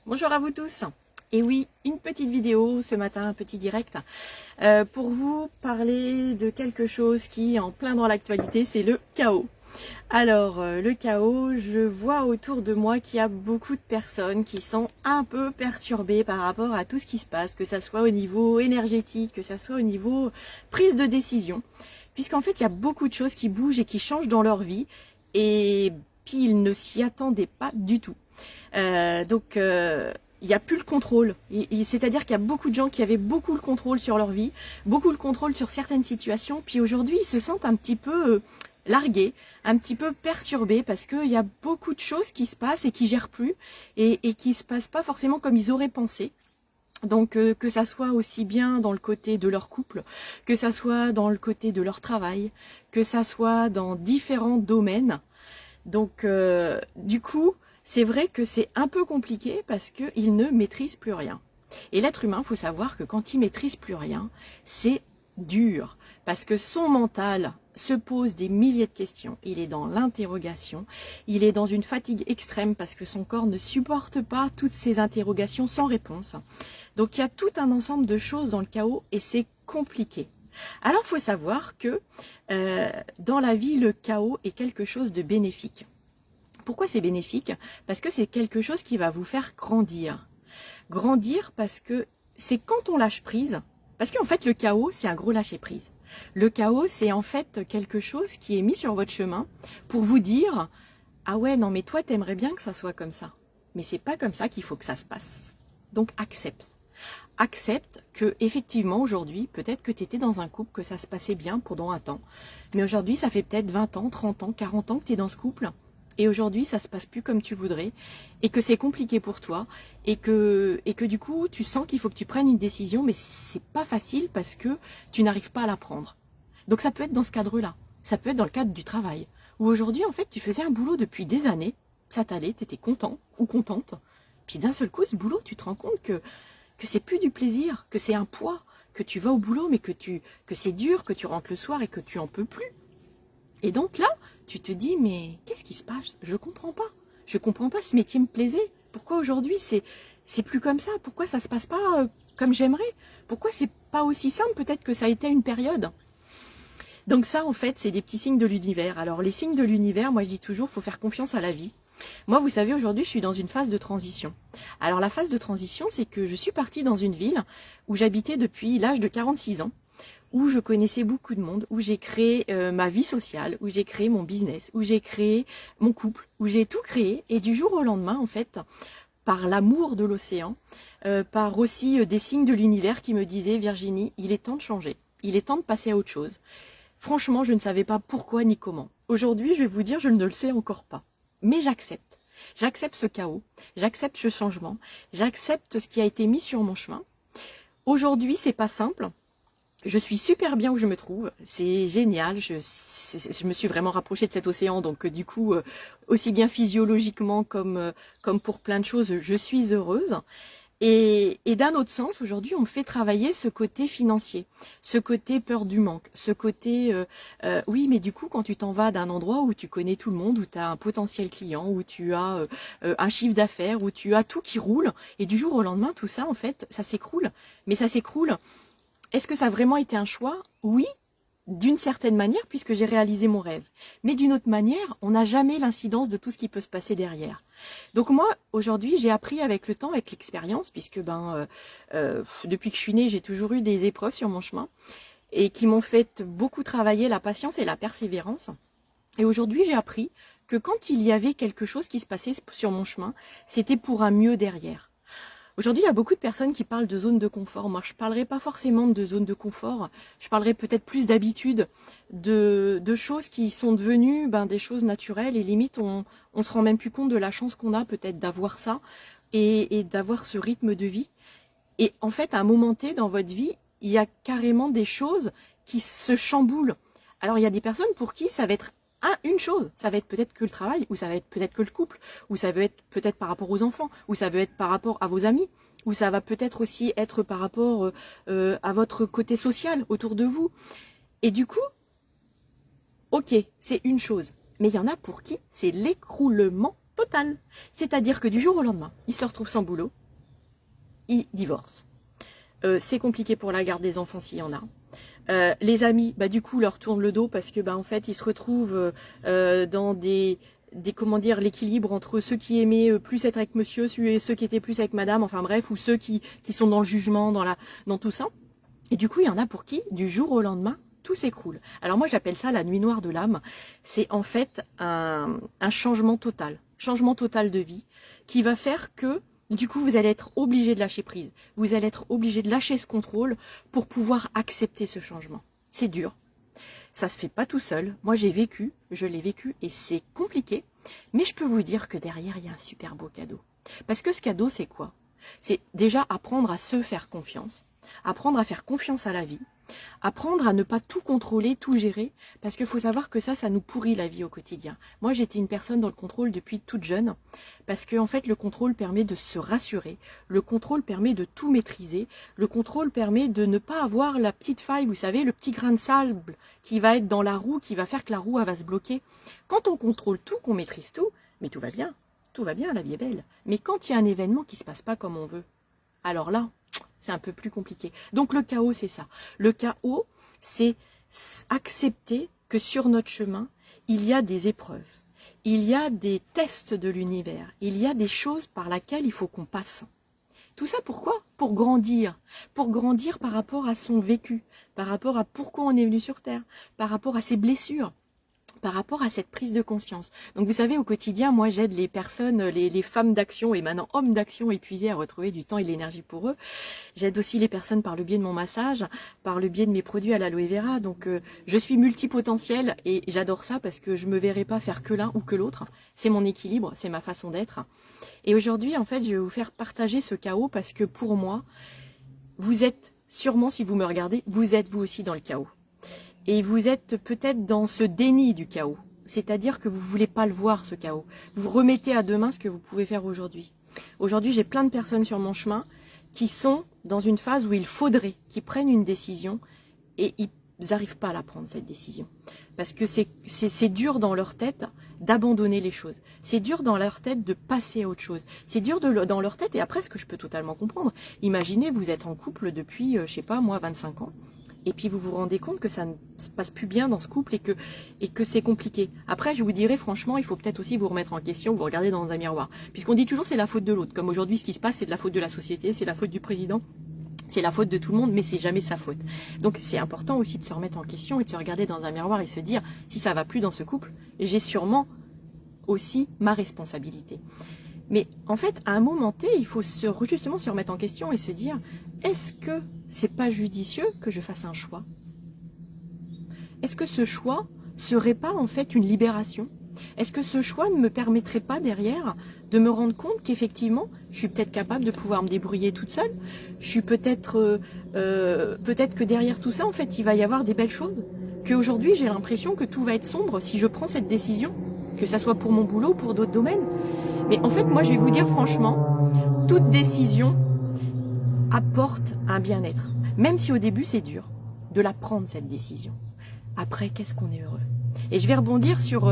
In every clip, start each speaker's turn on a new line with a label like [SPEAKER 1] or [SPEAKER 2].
[SPEAKER 1] Bonjour à vous tous. Et oui, une petite vidéo ce matin, un petit direct, pour vous parler de quelque chose qui est en plein dans l'actualité, c'est le chaos. Alors, le chaos, je vois autour de moi qu'il y a beaucoup de personnes qui sont un peu perturbées par rapport à tout ce qui se passe, que ça soit au niveau énergétique, que ça soit au niveau prise de décision, puisqu'en fait, il y a beaucoup de choses qui bougent et qui changent dans leur vie, et puis ils ne s'y attendaient pas du tout. Donc, il n'y a plus le contrôle. C'est-à-dire qu'il y a beaucoup de gens qui avaient beaucoup le contrôle sur leur vie, beaucoup le contrôle sur certaines situations, puis aujourd'hui ils se sentent un petit peu largués, un petit peu perturbés, parce qu'il y a beaucoup de choses qui se passent et qui ne gèrent plus, et qui ne se passent pas forcément comme ils auraient pensé. Donc que ça soit aussi bien dans le côté de leur couple, que ça soit dans le côté de leur travail, que ça soit dans différents domaines. Donc du coup, c'est vrai que c'est un peu compliqué parce qu'ils ne maîtrisent plus rien. Et l'être humain, il faut savoir que quand il maîtrise plus rien, c'est dur. Parce que son mental se pose des milliers de questions. Il est dans l'interrogation. Il est dans une fatigue extrême parce que son corps ne supporte pas toutes ces interrogations sans réponse. Donc il y a tout un ensemble de choses dans le chaos et c'est compliqué. Alors il faut savoir que dans la vie, le chaos est quelque chose de bénéfique. Pourquoi c'est bénéfique? Parce que c'est quelque chose qui va vous faire grandir. Grandir parce que c'est quand on lâche prise, parce qu'en fait le chaos c'est un gros lâcher prise. Le chaos c'est en fait quelque chose qui est mis sur votre chemin pour vous dire « Ah ouais non mais toi t'aimerais bien que ça soit comme ça, mais c'est pas comme ça qu'il faut que ça se passe. » Donc accepte. Accepte que effectivement aujourd'hui, peut-être que tu étais dans un couple, que ça se passait bien pendant un temps, mais aujourd'hui ça fait peut-être 20 ans, 30 ans, 40 ans que tu es dans ce couple, et aujourd'hui ça se passe plus comme tu voudrais, et que c'est compliqué pour toi, et que du coup tu sens qu'il faut que tu prennes une décision, mais c'est pas facile parce que tu n'arrives pas à la prendre. Donc ça peut être dans ce cadre-là, ça peut être dans le cadre du travail, où aujourd'hui en fait tu faisais un boulot depuis des années, ça t'allait, tu étais content ou contente, puis d'un seul coup ce boulot tu te rends compte que c'est plus du plaisir, que c'est un poids, que tu vas au boulot mais que c'est dur, que tu rentres le soir et que tu en peux plus. Et donc là, tu te dis mais qu'est-ce qui se passe? Je comprends pas. Je comprends pas, ce métier me plaisait. Pourquoi aujourd'hui c'est plus comme ça? Pourquoi ça se passe pas comme j'aimerais? Pourquoi c'est pas aussi simple? Peut-être que ça a été une période. Donc ça en fait, c'est des petits signes de l'univers. Alors les signes de l'univers, moi je dis toujours, faut faire confiance à la vie. Moi, vous savez, aujourd'hui, je suis dans une phase de transition. Alors, la phase de transition, c'est que je suis partie dans une ville où j'habitais depuis l'âge de 46 ans, où je connaissais beaucoup de monde, où j'ai créé ma vie sociale, où j'ai créé mon business, où j'ai créé mon couple, où j'ai tout créé. Et du jour au lendemain, en fait, par l'amour de l'océan, par aussi des signes de l'univers qui me disaient « Virginie, il est temps de changer, il est temps de passer à autre chose ». Franchement, je ne savais pas pourquoi ni comment. Aujourd'hui, je vais vous dire, je ne le sais encore pas. Mais j'accepte. J'accepte ce chaos, j'accepte ce changement, j'accepte ce qui a été mis sur mon chemin. Aujourd'hui, c'est pas simple. Je suis super bien où je me trouve, c'est génial. Je me suis vraiment rapprochée de cet océan, donc du coup, aussi bien physiologiquement comme pour plein de choses, je suis heureuse. Et d'un autre sens, aujourd'hui, on me fait travailler ce côté financier, ce côté peur du manque, ce côté oui, mais du coup, quand tu t'en vas d'un endroit où tu connais tout le monde, où tu as un potentiel client, où tu as un chiffre d'affaires, où tu as tout qui roule, et du jour au lendemain, tout ça, en fait, ça s'écroule. Mais ça s'écroule. Est-ce que ça a vraiment été un choix? Oui, d'une certaine manière, puisque j'ai réalisé mon rêve. Mais d'une autre manière, on n'a jamais l'incidence de tout ce qui peut se passer derrière. Donc moi, aujourd'hui, j'ai appris avec le temps, avec l'expérience, puisque depuis que je suis née, j'ai toujours eu des épreuves sur mon chemin, et qui m'ont fait beaucoup travailler la patience et la persévérance. Et aujourd'hui, j'ai appris que quand il y avait quelque chose qui se passait sur mon chemin, c'était pour un mieux derrière. Aujourd'hui, il y a beaucoup de personnes qui parlent de zone de confort. Moi, je ne parlerai pas forcément de zone de confort. Je parlerai peut-être plus d'habitude, de choses qui sont devenues des choses naturelles. Et limite, on se rend même plus compte de la chance qu'on a peut-être d'avoir ça et d'avoir ce rythme de vie. Et en fait, à un moment T dans votre vie, il y a carrément des choses qui se chamboulent. Alors, il y a des personnes pour qui ça va être une chose, ça va être peut-être que le travail, ou ça va être peut-être que le couple, ou ça va être peut-être par rapport aux enfants, ou ça va être par rapport à vos amis, ou ça va peut-être aussi être par rapport à votre côté social autour de vous. Et du coup, ok, c'est une chose, mais il y en a pour qui c'est l'écroulement total. C'est-à-dire que du jour au lendemain, il se retrouve sans boulot, il divorce. C'est compliqué pour la garde des enfants s'il y en a. Les amis, bah du coup, leur tournent le dos parce que, bah en fait, ils se retrouvent dans des comment dire, l'équilibre entre ceux qui aimaient plus être avec monsieur et ceux qui étaient plus avec madame, enfin bref, ou ceux qui sont dans le jugement, dans tout ça. Et du coup, il y en a pour qui, du jour au lendemain, tout s'écroule. Alors moi, j'appelle ça la nuit noire de l'âme. C'est en fait un changement total de vie qui va faire que, du coup, vous allez être obligé de lâcher prise. Vous allez être obligé de lâcher ce contrôle pour pouvoir accepter ce changement. C'est dur. Ça se fait pas tout seul. Moi, je l'ai vécu et c'est compliqué. Mais je peux vous dire que derrière, il y a un super beau cadeau. Parce que ce cadeau, c'est quoi? C'est déjà apprendre à se faire confiance, apprendre à faire confiance à la vie, apprendre à ne pas tout contrôler, tout gérer, parce qu'il faut savoir que ça nous pourrit la vie au quotidien. Moi, j'étais une personne dans le contrôle depuis toute jeune, parce que en fait, le contrôle permet de se rassurer, le contrôle permet de tout maîtriser, le contrôle permet de ne pas avoir la petite faille, vous savez, le petit grain de sable qui va être dans la roue, qui va faire que la roue elle va se bloquer. Quand on contrôle tout, qu'on maîtrise tout, mais tout va bien, la vie est belle. Mais quand il y a un événement qui ne se passe pas comme on veut, alors là, c'est un peu plus compliqué. Donc le chaos, c'est ça. Le chaos, c'est accepter que sur notre chemin, il y a des épreuves, il y a des tests de l'univers, il y a des choses par lesquelles il faut qu'on passe. Tout ça pourquoi? Pour grandir par rapport à son vécu, par rapport à pourquoi on est venu sur Terre, par rapport à ses blessures, par rapport à cette prise de conscience. Donc vous savez, au quotidien, moi j'aide les personnes, les femmes d'action et maintenant hommes d'action épuisés à retrouver du temps et de l'énergie pour eux. J'aide aussi les personnes par le biais de mon massage, par le biais de mes produits à l'aloe vera. Donc je suis multipotentielle et j'adore ça parce que je me verrai pas faire que l'un ou que l'autre. C'est mon équilibre, c'est ma façon d'être. Et aujourd'hui, en fait, je vais vous faire partager ce chaos parce que pour moi, vous êtes sûrement, si vous me regardez, vous êtes vous aussi dans le chaos. Et vous êtes peut-être dans ce déni du chaos. C'est-à-dire que vous ne voulez pas le voir, ce chaos. Vous remettez à demain ce que vous pouvez faire aujourd'hui. Aujourd'hui, j'ai plein de personnes sur mon chemin qui sont dans une phase où il faudrait qu'ils prennent une décision et ils n'arrivent pas à la prendre, cette décision. Parce que c'est dur dans leur tête d'abandonner les choses. C'est dur dans leur tête de passer à autre chose. C'est dur dans leur tête, et après, ce que je peux totalement comprendre. Imaginez, vous êtes en couple depuis, je sais pas, moi, 25 ans. Et puis vous vous rendez compte que ça ne se passe plus bien dans ce couple et que c'est compliqué. Après, je vous dirais franchement, il faut peut-être aussi vous remettre en question, vous regarder dans un miroir. Puisqu'on dit toujours c'est la faute de l'autre. Comme aujourd'hui, ce qui se passe, c'est de la faute de la société, c'est la faute du président, c'est la faute de tout le monde, mais c'est jamais sa faute. Donc c'est important aussi de se remettre en question et de se regarder dans un miroir et se dire, si ça va plus dans ce couple, j'ai sûrement aussi ma responsabilité. Mais en fait, à un moment T, il faut justement se remettre en question et se dire, est-ce que c'est pas judicieux que je fasse un choix? Est-ce que ce choix serait pas en fait une libération? Est-ce que ce choix ne me permettrait pas derrière de me rendre compte qu'effectivement, je suis peut-être capable de pouvoir me débrouiller toute seule? Je suis peut-être que derrière tout ça, en fait, il va y avoir des belles choses. Qu'aujourd'hui, j'ai l'impression que tout va être sombre si je prends cette décision, que ça soit pour mon boulot ou pour d'autres domaines. Mais en fait, moi, je vais vous dire franchement, toute décision apporte un bien-être. Même si au début, c'est dur de la prendre, cette décision. Après, qu'est-ce qu'on est heureux. Et je vais rebondir sur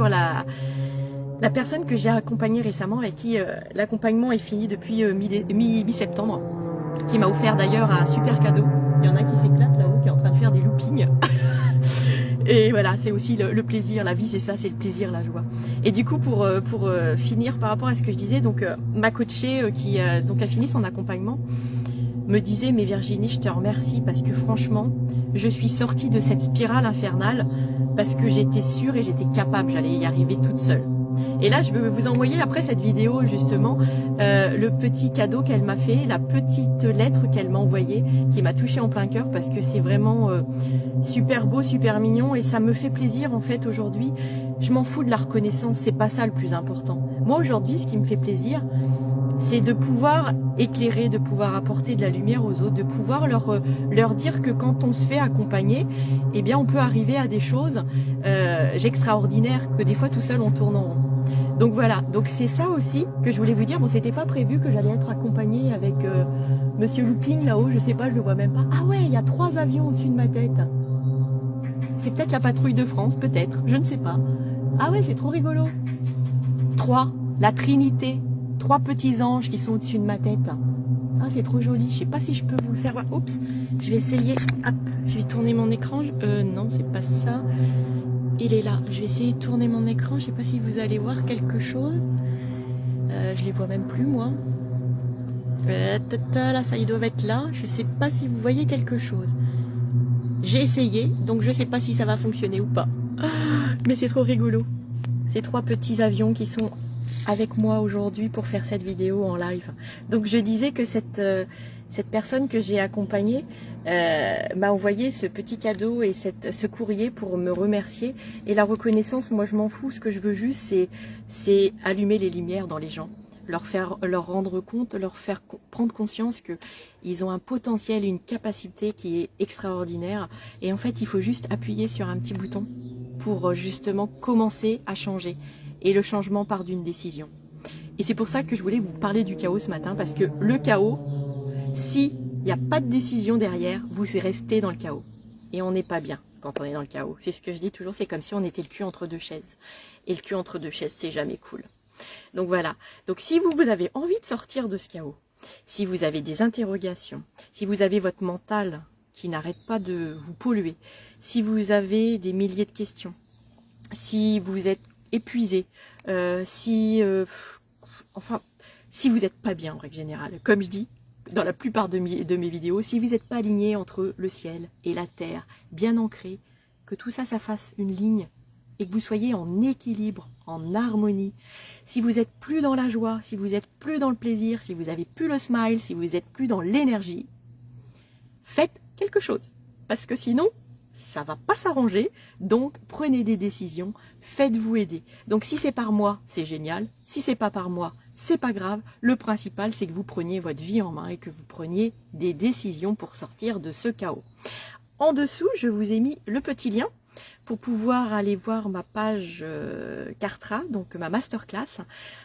[SPEAKER 1] la personne que j'ai accompagnée récemment, avec qui l'accompagnement est fini depuis mi-septembre, qui m'a offert d'ailleurs un super cadeau. Il y en a qui s'éclate là-haut, qui est en train de faire des loopings. Et voilà, c'est aussi le plaisir, la vie c'est ça, c'est le plaisir, la joie. Et du coup, pour finir par rapport à ce que je disais, donc ma coachée qui donc a fini son accompagnement, me disait, mais Virginie, je te remercie parce que franchement, je suis sortie de cette spirale infernale parce que j'étais sûre et j'étais capable, j'allais y arriver toute seule. Et là, je vais vous envoyer après cette vidéo justement le petit cadeau qu'elle m'a fait, la petite lettre qu'elle m'a envoyée, qui m'a touchée en plein cœur parce que c'est vraiment super beau, super mignon et ça me fait plaisir en fait aujourd'hui. Je m'en fous de la reconnaissance, c'est pas ça le plus important. Moi aujourd'hui, ce qui me fait plaisir, c'est de pouvoir éclairer, de pouvoir apporter de la lumière aux autres, de pouvoir leur dire que quand on se fait accompagner, eh bien on peut arriver à des choses extraordinaires, que des fois tout seul on tourne en rond. Donc voilà, donc c'est ça aussi que je voulais vous dire. Bon, c'était pas prévu que j'allais être accompagnée avec Monsieur Looping là-haut, je sais pas, je le vois même pas. Ah ouais, il y a 3 avions au-dessus de ma tête. C'est peut-être la patrouille de France, peut-être, je ne sais pas. Ah ouais, c'est trop rigolo. 3, la Trinité, 3 petits anges qui sont au-dessus de ma tête. Ah, c'est trop joli. Je sais pas si je peux vous le faire voir. Oups, je vais essayer. Hop, je vais tourner mon écran. Non, c'est pas ça. Il est là. Je vais essayer de tourner mon écran. Je sais pas si vous allez voir quelque chose. Je les vois même plus, moi. Là, ça, ils doivent être là. Je sais pas si vous voyez quelque chose. J'ai essayé, donc je sais pas si ça va fonctionner ou pas. Mais c'est trop rigolo. Ces 3 petits avions qui sont avec moi aujourd'hui pour faire cette vidéo en live. Donc je disais que cette personne que j'ai accompagnée m'a envoyé ce petit cadeau et ce courrier pour me remercier. Et la reconnaissance, moi je m'en fous. Ce que je veux juste, c'est allumer les lumières dans les gens. Leur rendre compte, leur faire prendre conscience qu'ils ont un potentiel, une capacité qui est extraordinaire. Et en fait, il faut juste appuyer sur un petit bouton pour justement commencer à changer. Et le changement part d'une décision. Et c'est pour ça que je voulais vous parler du chaos ce matin, parce que le chaos, s'il n'y a pas de décision derrière, vous restez dans le chaos. Et on n'est pas bien quand on est dans le chaos. C'est ce que je dis toujours, c'est comme si on était le cul entre 2 chaises. Et le cul entre 2 chaises, c'est jamais cool. Donc voilà, donc si vous avez envie de sortir de ce chaos, si vous avez des interrogations, si vous avez votre mental qui n'arrête pas de vous polluer, si vous avez des milliers de questions, si vous êtes épuisé, si vous n'êtes pas bien en règle générale, comme je dis dans la plupart de mes vidéos, si vous n'êtes pas aligné entre le ciel et la terre, bien ancré, que tout ça, ça fasse une ligne, et que vous soyez en équilibre, en harmonie, si vous n'êtes plus dans la joie, si vous n'êtes plus dans le plaisir, si vous n'avez plus le smile, si vous n'êtes plus dans l'énergie, faites quelque chose. Parce que sinon, ça ne va pas s'arranger. Donc, prenez des décisions, faites-vous aider. Donc, si c'est par moi, c'est génial. Si c'est pas par moi, c'est pas grave. Le principal, c'est que vous preniez votre vie en main et que vous preniez des décisions pour sortir de ce chaos. En dessous, je vous ai mis le petit lien pour pouvoir aller voir ma page Kartra, donc ma masterclass.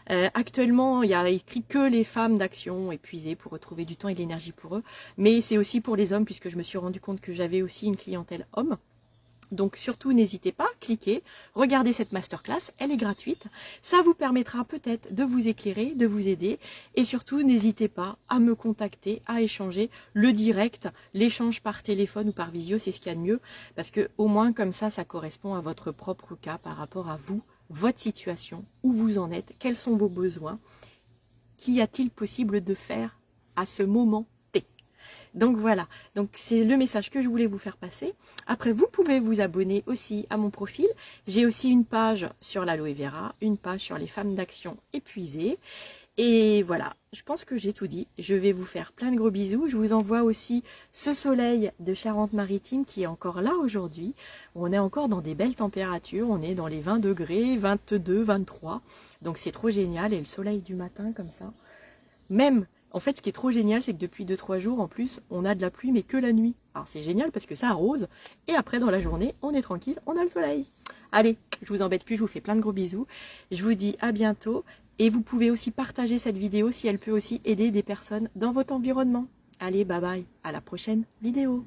[SPEAKER 1] Actuellement, il y a écrit que les femmes d'action épuisées pour retrouver du temps et de l'énergie pour eux. Mais c'est aussi pour les hommes, puisque je me suis rendu compte que j'avais aussi une clientèle homme. Donc surtout, n'hésitez pas, cliquez, regardez cette masterclass, elle est gratuite. Ça vous permettra peut-être de vous éclairer, de vous aider. Et surtout, n'hésitez pas à me contacter, à échanger. Le direct, l'échange par téléphone ou par visio, c'est ce qu'il y a de mieux. Parce que au moins comme ça correspond à votre propre cas par rapport à vous, votre situation, où vous en êtes, quels sont vos besoins, qu'y a-t-il possible de faire à ce moment T. Donc voilà, donc c'est le message que je voulais vous faire passer. Après, vous pouvez vous abonner aussi à mon profil. J'ai aussi une page sur l'aloe vera, une page sur les femmes d'action épuisées. Et voilà, je pense que j'ai tout dit. Je vais vous faire plein de gros bisous. Je vous envoie aussi ce soleil de Charente-Maritime qui est encore là aujourd'hui. On est encore dans des belles températures. On est dans les 20 degrés, 22, 23. Donc c'est trop génial. Et le soleil du matin comme ça. Même, en fait, ce qui est trop génial, c'est que depuis 2-3 jours, en plus, on a de la pluie, mais que la nuit. Alors c'est génial parce que ça arrose. Et après, dans la journée, on est tranquille, on a le soleil. Allez, je vous embête plus, je vous fais plein de gros bisous. Je vous dis à bientôt. Et vous pouvez aussi partager cette vidéo si elle peut aussi aider des personnes dans votre environnement. Allez, bye bye, à la prochaine vidéo.